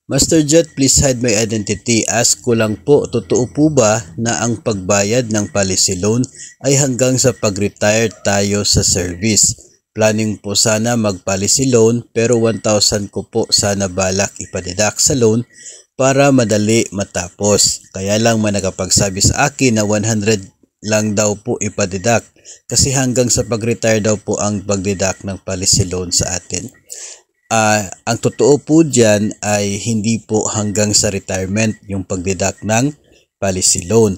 Master Jet, please hide my identity. Ask ko lang po, totoo po ba na ang pagbayad ng policy loan ay hanggang sa pag-retire tayo sa service? Planning po sana mag-policy loan pero 1,000 ko po sana balak ipadeduct sa loan para madali matapos. Kaya lang may nakapagsabi sa akin na 100 lang daw po ipadeduct kasi hanggang sa pag-retire daw po ang pag-deduct ng policy loan sa atin. Ang totoo po dyan ay hindi po hanggang sa retirement yung pag-deduct ng policy loan.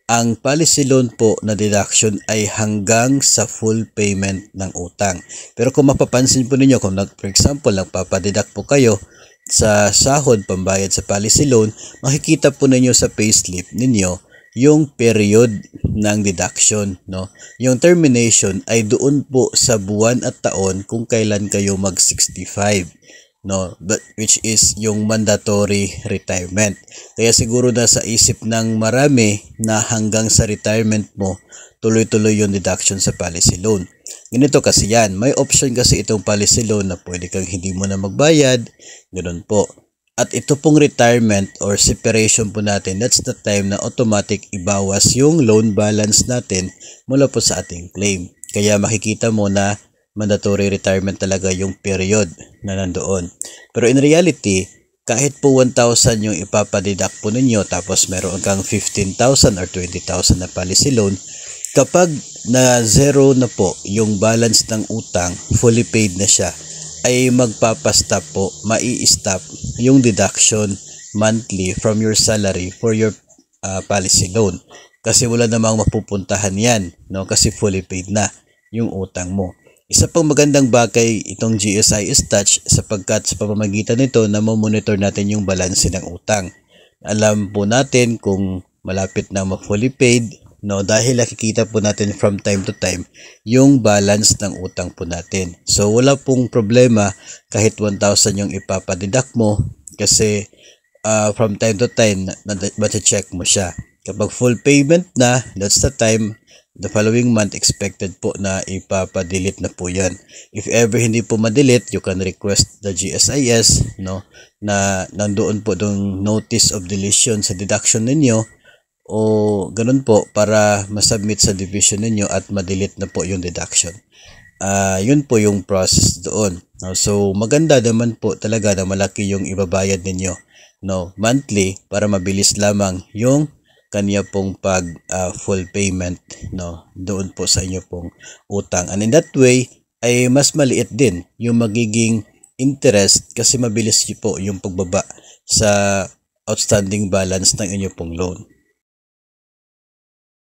Ang policy loan po na deduction ay hanggang sa full payment ng utang. Pero kung mapapansin po ninyo, kung for example, nagpapadeduct po kayo sa sahod pambayad sa policy loan, makikita po ninyo sa payslip ninyo yung period ng deduction, no? Yung termination ay doon po sa buwan at taon kung kailan kayo mag-65, no? Which is yung mandatory retirement. Kaya siguro na sa isip ng marami na hanggang sa retirement mo, tuloy-tuloy yung deduction sa policy loan. Ganito kasi yan, may option kasi itong policy loan na pwede kang hindi mo na magbayad, ganun po. At ito pong retirement or separation po natin, that's the time na automatic ibawas yung loan balance natin mula po sa ating claim. Kaya makikita mo na mandatory retirement talaga yung period na nandoon. Pero in reality, kahit po 1,000 yung ipapadeduct po ninyo tapos meron kang 15,000 or 20,000 na policy loan, kapag na zero na po yung balance ng utang, fully paid na siya, ay magpapastop po, mai-stop yung deduction monthly from your salary for your policy loan. Kasi wala namang mapupuntahan yan, no? Kasi fully paid na yung utang mo. Isa pang magandang bagay itong GSIS Touch sapagkat sa pamamagitan nito na monitor natin yung balanse ng utang. Alam po natin kung malapit na ma-fully paid, no, dahil nakikita po natin from time to time yung balance ng utang po natin. So wala pong problema kahit 1,000 yung ipapadeduct mo kasi from time to time ma-check mo siya. Kapag full payment na, that's the time the following month expected po na ipapadelete na po yan. If ever hindi po ma-delete, you can request the GSIS, no, na nandoon po yung notice of deletion sa deduction ninyo o ganun po para masubmit sa division ninyo at ma-delete na po yung deduction. Yun po yung process doon. So maganda naman po talaga na malaki yung ibabayad ninyo, no, monthly para mabilis lamang yung kanya pong pag full payment, no, doon po sa inyo pong utang. And in that way ay mas maliit din yung magiging interest kasi mabilis po yung pagbaba sa outstanding balance ng inyo pong loan.